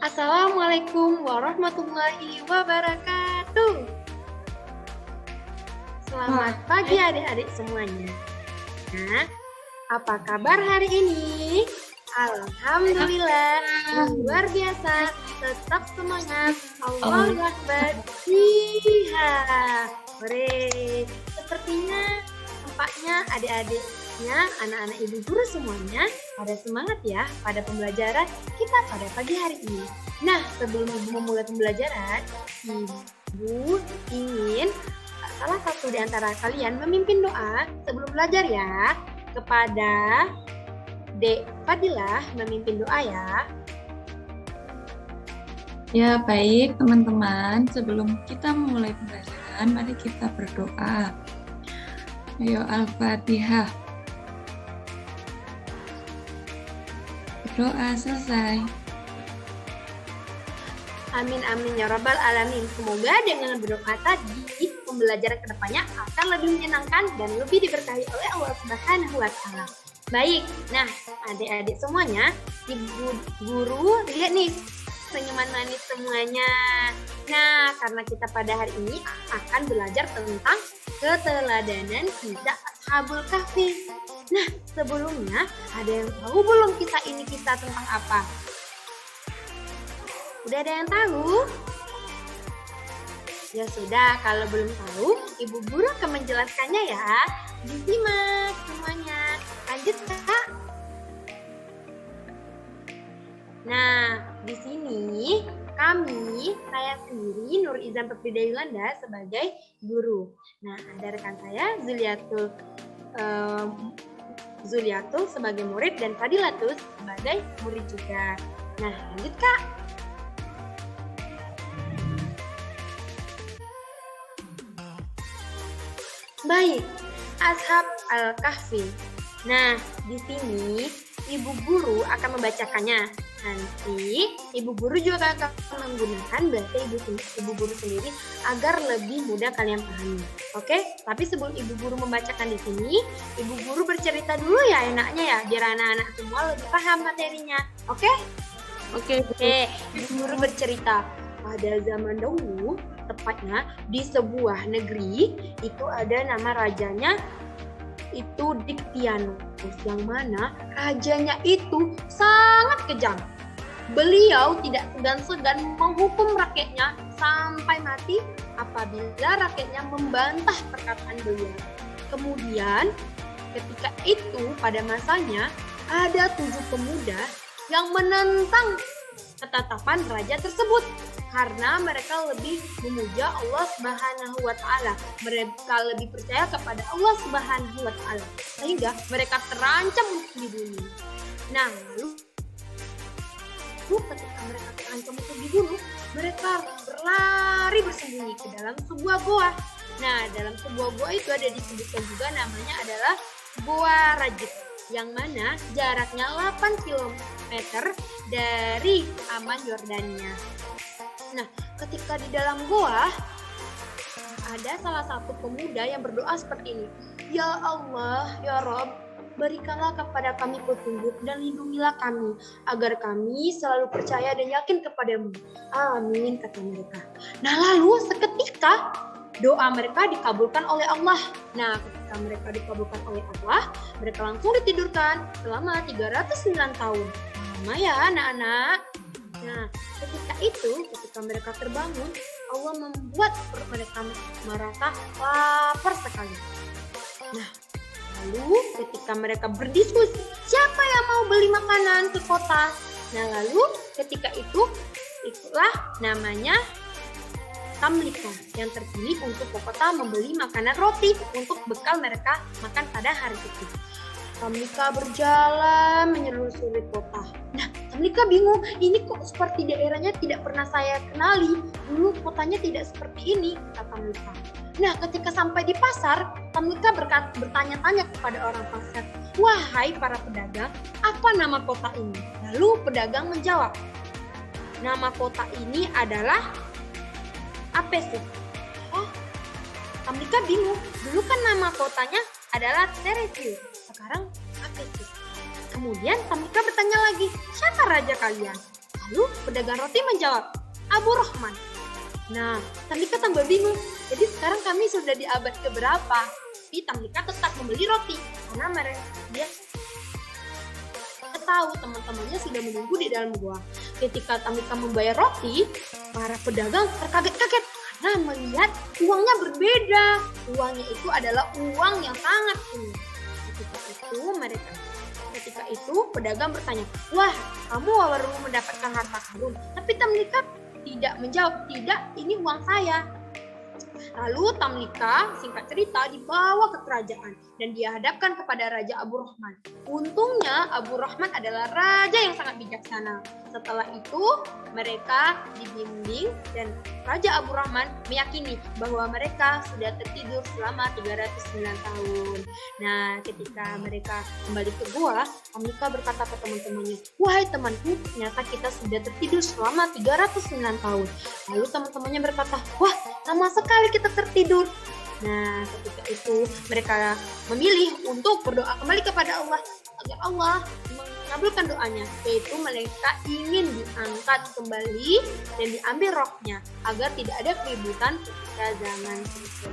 Assalamualaikum warahmatullahi wabarakatuh. Selamat pagi adik-adik semuanya. Nah, apa kabar hari ini? Alhamdulillah, luar biasa. Tetap semangat. Allahu Akbar. Iya. Hore. Sepertinya tampaknya adik-adiknya, anak-anak ibu guru semuanya pada semangat ya pada pembelajaran kita pada pagi hari ini. Nah, sebelum ibu memulai pembelajaran, ibu ingin salah satu di antara kalian memimpin doa sebelum belajar ya. Kepada Dek Fadilah memimpin doa ya. Ya, baik teman-teman. Sebelum kita memulai pembelajaran, mari kita berdoa. Ayo Al-Fatihah. Berdoa selesai. Amin amin ya rabbal alamin. Semoga dengan berdoa tadi pembelajaran kedepannya akan lebih menyenangkan dan lebih diberkahi oleh Allah Subhanahu wa Ta'ala. Baik, nah adik-adik semuanya, ibu guru lihat nih senyuman manis semuanya. Nah, karena kita pada hari ini akan belajar tentang keteladanan kisah Ashabul Kahfi. Nah, sebelumnya ada yang tahu belum kisah ini kisah tentang apa? Udah ada yang tahu? Ya sudah, kalau belum tahu, ibu guru akan menjelaskannya ya. Disimak semuanya. Lanjut, Kak. Nah, di sini saya sendiri Nur Izan Peprida Yulanda sebagai guru. Nah, ada rekan saya Zuliatul sebagai murid dan Fadilatus sebagai murid juga. Nah, lanjut Kak. Baik, Ashab Al-Kahfi. Nah, di sini ibu guru akan membacakannya. Nanti ibu guru juga akan menggunakan bahasa ibu guru sendiri agar lebih mudah kalian pahami. Oke? Tapi sebelum ibu guru membacakan di sini, ibu guru bercerita dulu ya enaknya ya, biar anak-anak semua lebih paham materinya. Oke? Oke. Ibu guru bercerita. Pada zaman dahulu, tepatnya di sebuah negeri, itu ada nama rajanya itu Dictyanus, yang mana rajanya itu sangat kejam. Beliau tidak segan-segan menghukum rakyatnya sampai mati apabila rakyatnya membantah perkataan beliau. Kemudian ketika itu pada masanya ada 7 pemuda yang menentang ketetapan raja tersebut karena mereka lebih memuja Allah Subhanahu wa Ta'ala. Mereka lebih percaya kepada Allah Subhanahu wa Ta'ala sehingga mereka terancam untuk dibunuh. Nah, lalu ketika mereka terancam untuk dibunuh, mereka berlari bersembunyi ke dalam sebuah goa. Nah, dalam sebuah goa itu ada disebutkan juga namanya adalah Goa Rajib, yang mana jaraknya 8 km dari Aman Yordania. Nah, ketika di dalam goa ada salah satu pemuda yang berdoa seperti ini. Ya Allah, ya Rob, berikanlah kepada kami petunjuk dan lindungilah kami agar kami selalu percaya dan yakin kepadamu. Amin, kata mereka. Nah, lalu seketika doa mereka dikabulkan oleh Allah. Nah, ketika mereka dikabulkan oleh Allah, mereka langsung ditidurkan selama 309 tahun. Lama ya anak-anak. Nah, ketika mereka terbangun, Allah membuat perut mereka merasa lapar sekali. Nah, lalu ketika mereka berdiskusi, siapa yang mau beli makanan ke kota? Nah, lalu ketika itulah namanya Tamlika yang terpilih untuk ke kota membeli makanan roti untuk bekal mereka makan pada hari itu. Tamlika berjalan menyelusuri kota. Nah, Tamlika bingung, ini kok seperti daerahnya tidak pernah saya kenali. Dulu kotanya tidak seperti ini, kata Tamlika. Nah, ketika sampai di pasar, Tamlika bertanya-tanya kepada orang pasar, wahai para pedagang, apa nama kota ini? Lalu pedagang menjawab, nama kota ini adalah Apesik. Oh, Tamlika bingung. Dulu kan nama kotanya adalah Teresius. Sekarang Apesik. Kemudian Tamlika bertanya lagi, siapa raja kalian? Lalu pedagang roti menjawab, Abu Rahman. Nah, Tamlika tambah bingung. Jadi sekarang kami sudah di abad keberapa? Tapi Tamlika tetap membeli roti karena dia tahu teman-temannya sudah menunggu di dalam gua. Ketika Tamlika membayar roti, para pedagang terkaget-kaget karena melihat uangnya berbeda. Uangnya itu adalah uang yang sangat tinggi. Ketika itu pedagang bertanya, wah, kamu baru mendapatkan harta karun. Tapi Tamlika tidak menjawab, tidak, ini uang saya. Lalu Tamlika, singkat cerita, dibawa ke kerajaan dan dihadapkan kepada Raja Abu Rahman. Untungnya Abu Rahman adalah raja yang sangat bijaksana. Setelah itu mereka dibimbing dan Raja Abu Rahman meyakini bahwa mereka sudah tertidur selama 309 tahun. Nah, ketika mereka kembali ke gua, Tamlika berkata ke teman-temannya, wahai temanku, ternyata kita sudah tertidur selama 309 tahun. Lalu teman-temannya berkata, wah, lama sekali kita tertidur. Nah, ketika itu mereka memilih untuk berdoa kembali kepada Allah agar Allah mengabulkan doanya, yaitu mereka ingin diangkat kembali dan diambil rohnya agar tidak ada keributan ketika zaman tersebut.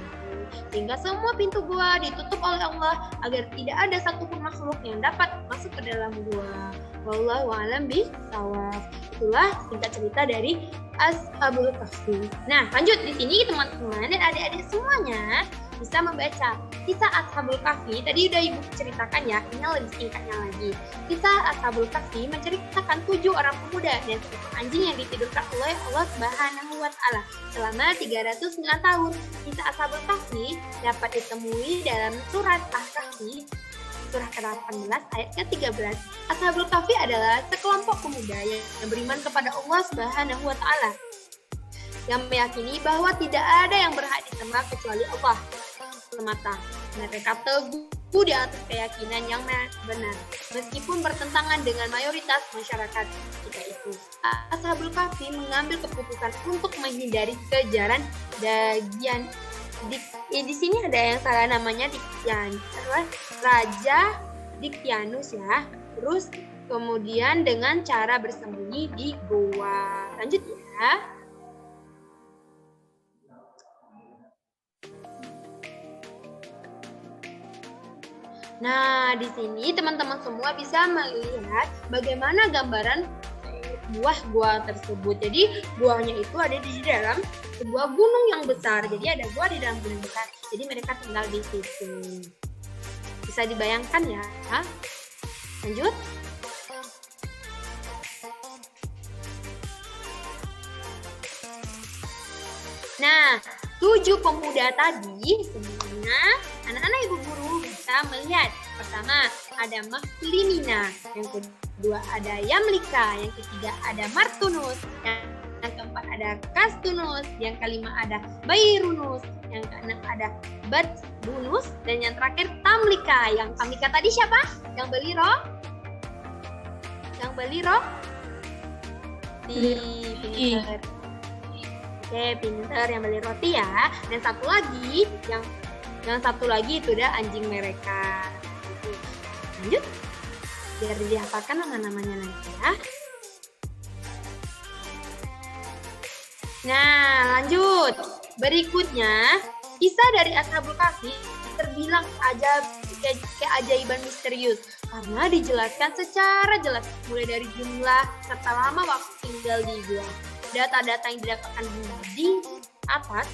Sehingga semua pintu gua ditutup oleh Allah agar tidak ada satupun makhluk yang dapat masuk ke dalam gua. Wallahu a'lam bishawab. Itulah singkat cerita dari Ashabul Kahfi. Nah, lanjut di sini teman-teman dan adik-adik semuanya bisa membaca kisah Ashabul Kahfi. Tadi udah Ibu ceritakan ya, ini lebih singkatnya lagi. Kisah Ashabul Kahfi menceritakan 7 orang pemuda dan 1 anjing yang ditidurkan oleh Allah Subhanahu wa taala selama 309 tahun. Kisah Ashabul Kahfi dapat ditemui dalam surat Al-Kahfi surah ke-18 ayat ke-13. Ashabul Kahfi adalah sekelompok pemuda yang beriman kepada Allah Subhanahu wa taala, yang meyakini bahwa tidak ada yang berhak disembah kecuali Allah semata. Mereka teguh di atas keyakinan yang benar, meskipun bertentangan dengan mayoritas masyarakat ketika itu. Ashabul Kahfi mengambil keputusan untuk menghindari kejaran bagian di sini ada yang salah namanya Raja Dicyanus ya. Terus kemudian dengan cara bersembunyi di goa. Lanjut ya. Nah, di sini teman-teman semua bisa melihat bagaimana gambaran buah gua tersebut. Jadi buahnya itu ada di dalam sebuah gunung yang besar. Jadi ada gua di dalam gunung besar. Jadi mereka tinggal di situ. Bisa dibayangkan ya? Lanjut. Nah, 7 pemuda tadi sebenarnya anak-anak ibu guru bisa melihat. Pertama ada Maslimina, yang kedua ada Yamlika, yang ketiga ada Martunus, yang keempat ada Kastunus, yang kelima ada Bairunus, yang keenam ada Badbunus, dan yang terakhir Tamlika. Yang Tamlika tadi siapa? Yang beli roh? Pinter. Oke, pinter yang beli roti ya. Dan satu lagi yang satu lagi itu udah anjing mereka. Lanjut, biar dihafalkan nama-namanya nanti ya. Nah, lanjut. Berikutnya, kisah dari Ashabul Kahfi terbilang keajaiban misterius karena dijelaskan secara jelas mulai dari jumlah serta lama waktu tinggal di gua. Data-data yang didapatkan di atas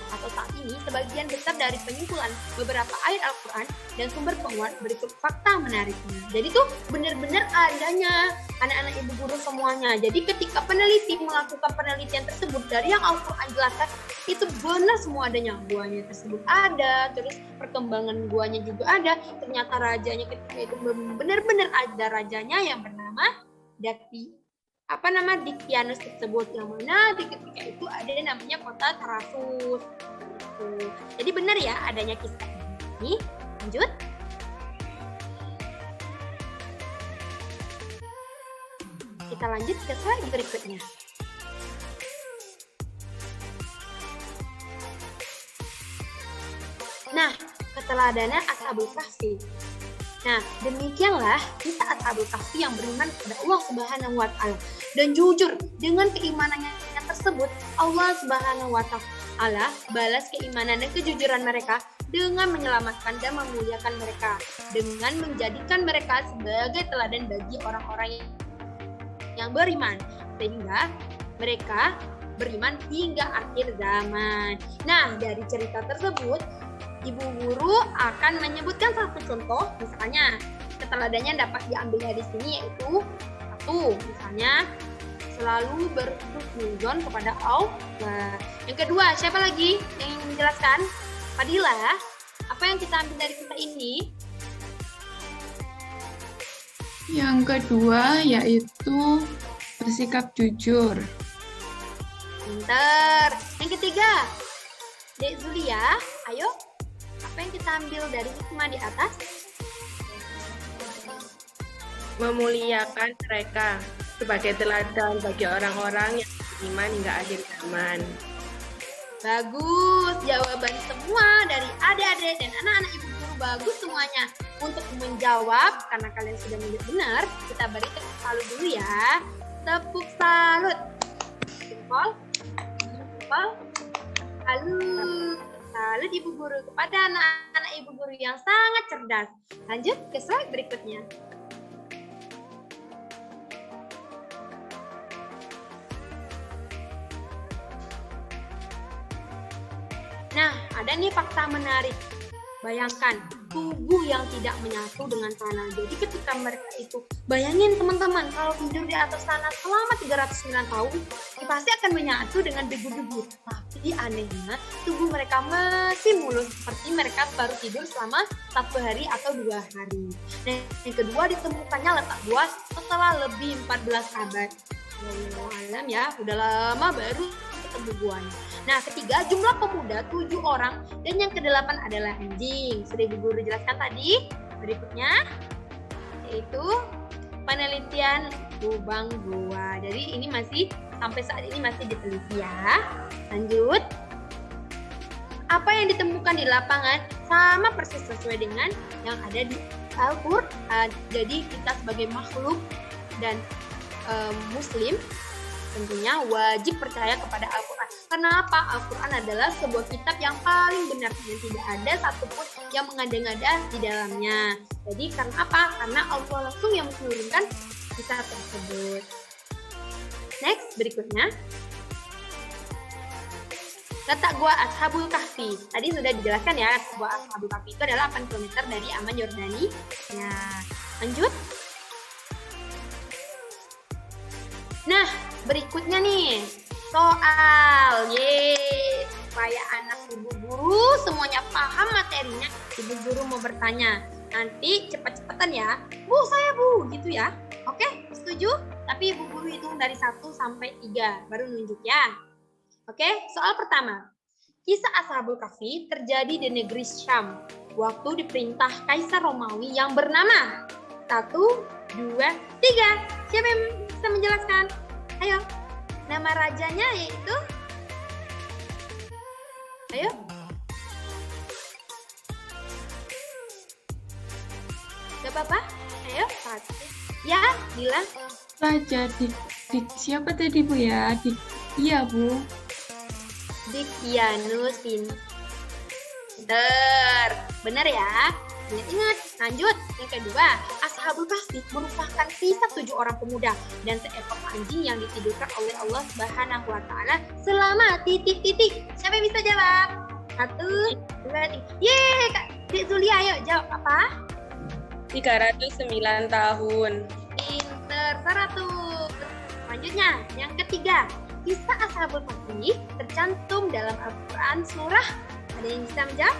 atau saat ini sebagian besar dari penyimpulan beberapa ayat Al-Quran dan sumber penguat berikut fakta menariknya. Jadi tuh benar-benar adanya anak-anak ibu guru semuanya. Jadi ketika peneliti melakukan penelitian tersebut dari yang Al-Quran jelaskan, itu benar semua adanya. Guanya tersebut ada, terus perkembangan guanya juga ada. Ternyata rajanya ketika itu benar-benar ada rajanya yang bernama Dicyanus tersebut, yang mana di ketika itu ada namanya kota Tarsus. Jadi benar ya adanya kisah ini. Lanjut. Kita lanjut ke slide berikutnya. Nah, keteladanan Ashabul Kahfi. Nah, demikianlah kisah Ashabul Kahfi yang beriman kepada Allah Subhanahu wa taala dan jujur dengan keimanannya tersebut. Allah Subhanahu wa taala balas keimanan dan kejujuran mereka dengan menyelamatkan dan memuliakan mereka, dengan menjadikan mereka sebagai teladan bagi orang-orang yang beriman, sehingga mereka beriman hingga akhir zaman. Nah, dari cerita tersebut, Ibu Guru akan menyebutkan satu contoh, misalnya keteladannya dapat diambil dari sini, yaitu satu, misalnya selalu berhusnuzon kepada Allah. Yang kedua, siapa lagi yang ingin menjelaskan? Fadila, apa yang kita ambil dari kisah ini? Yang kedua yaitu bersikap jujur. Pinter. Yang ketiga, Dek Zulia, ayo. Apa yang kita ambil dari hikmah di atas? Memuliakan mereka sebagai teladan bagi orang-orang yang beriman hingga akhir zaman. Bagus, jawaban semua dari adik-adik dan anak-anak ibu guru bagus semuanya. Untuk menjawab, karena kalian sudah menjawab benar, kita beri tepuk salut dulu ya. Tepuk salut. Jempol. Jempol. Salut ibu guru kepada anak-anak ibu guru yang sangat cerdas. Lanjut ke slide berikutnya. Nah, ada nih fakta menarik. Bayangkan, tubuh yang tidak menyatu dengan tanah. Jadi ketika mereka itu, bayangin teman-teman, kalau tidur di atas tanah selama 309 tahun, pasti akan menyatu dengan debu-debu. Tapi anehnya, tubuh mereka masih mulus seperti mereka baru tidur selama 1 hari atau 2 hari. Nah, yang kedua ditemukannya letak gua setelah lebih 14 abad. Alam ya, udah lama baru ketemu guanya. Nah, ketiga, jumlah pemuda 7 orang dan yang ke-8 adalah anjing. Sudah Ibu Guru jelaskan tadi. Berikutnya yaitu penelitian lubang gua. Jadi ini masih sampai saat ini masih diteliti ya. Lanjut. Apa yang ditemukan di lapangan sama persis sesuai dengan yang ada di Al-Qur'an. Jadi kita sebagai makhluk dan Muslim tentunya wajib percaya kepada Al-Quran. Kenapa? Al-Quran adalah sebuah kitab yang paling benar dan tidak ada satupun yang mengada-ngada di dalamnya. Jadi karena apa? Karena Allah langsung yang menurunkan kitab tersebut. Next, berikutnya. Letak gua Ashabul Kahfi. Tadi sudah dijelaskan ya, gua Ashabul Kahfi itu adalah 8 km dari Aman Yordani. Nah, lanjut. Nah, berikutnya nih, soal. Yeay, supaya anak ibu guru semuanya paham materinya, ibu guru mau bertanya. Nanti cepet-cepetan ya. Bu, saya bu, gitu ya. Oke, setuju? Tapi ibu guru hitung dari 1 sampai 3, baru nunjuk ya. Oke, soal pertama. Kisah Ashabul Kahfi terjadi di negeri Syam. Waktu diperintah Kaisar Romawi yang bernama 1, 2, 3. Siapa yang bisa menjelaskan? Ayo. Nama rajanya yaitu? Ayo. Gak apa-apa? Ayo. 1. Ya, Dila. Raja siapa tadi Bu ya? Iya Bu. Dicyanus pinter. Benar ya? Ingat, lanjut. Yang kedua, Ashabul Kahfi merupakan kisah 7 orang pemuda dan seekor anjing yang ditidurkan oleh Allah Subhanahu wa taala selama titik-titik. Siapa yang bisa jawab? 1, 2, 3. Yeay, Kak Dek Zulia, ayo jawab apa? 309 tahun. Pinter, 100. Selanjutnya, yang ketiga, kisah Ashabul Kahfi tercantum dalam Al-Quran surah. Ada yang bisa menjawab?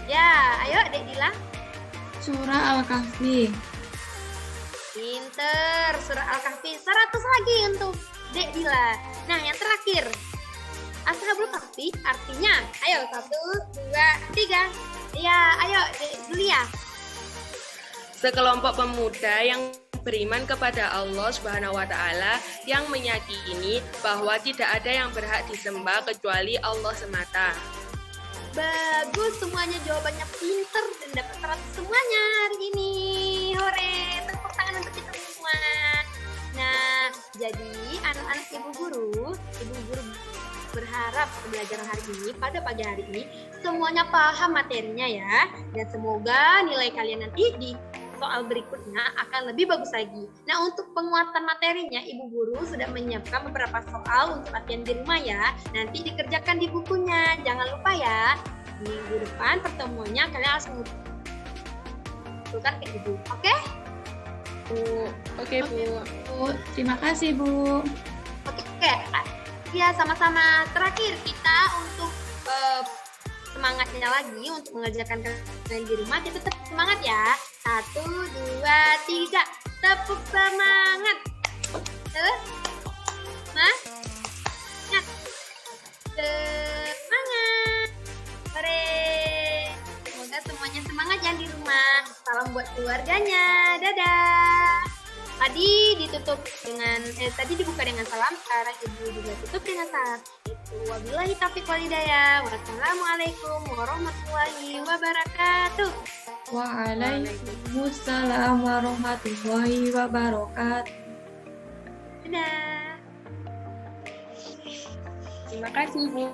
Ya, ayo Dek Dila. Surah Al-Kahfi. Pinter, surah Al-Kahfi 100 lagi untuk Dek Dila. Nah, yang terakhir. Ashabul Kahfi artinya, ayo 1, 2, 3. Ya, ayo Dek Julia. Sekelompok pemuda yang beriman kepada Allah Subhanahu wa taala yang meyakini bahwa tidak ada yang berhak disembah kecuali Allah semata. Bagus, semuanya jawabannya pinter dan dapat 100 semuanya hari ini. Hore, tepuk tangan untuk kita semua. Nah, jadi anak-anak ibu guru berharap pembelajaran hari ini, pada pagi hari ini, semuanya paham materinya ya. Dan semoga nilai kalian nanti di soal berikutnya akan lebih bagus lagi. Nah, untuk penguatan materinya, Ibu Guru sudah menyiapkan beberapa soal untuk latihan di rumah ya. Nanti dikerjakan di bukunya. Jangan lupa ya, minggu depan pertemuannya kalian harus mengumpulkan ke Ibu. Oke? Oke, Bu. Bu, terima kasih Bu. Oke. Ya, sama-sama. Terakhir, kita untuk semangatnya lagi untuk mengerjakan kalian di rumah, kita tetap semangat ya. 1, 2, 3, tepuk semangat. Semangat. Semangat. Hore. Semoga semuanya semangat ya di rumah. Salam buat keluarganya. Dadah. Tadi ditutup dengan tadi dibuka dengan salam, sekarang Ibu juga tutup dengan salam. Wabillahi taufiq wal hidayah. Wassalamualaikum warahmatullahi wabarakatuh. Waalaikumsalam warahmatullahi wabarakatuh. Dadah. Terima kasih, Bu.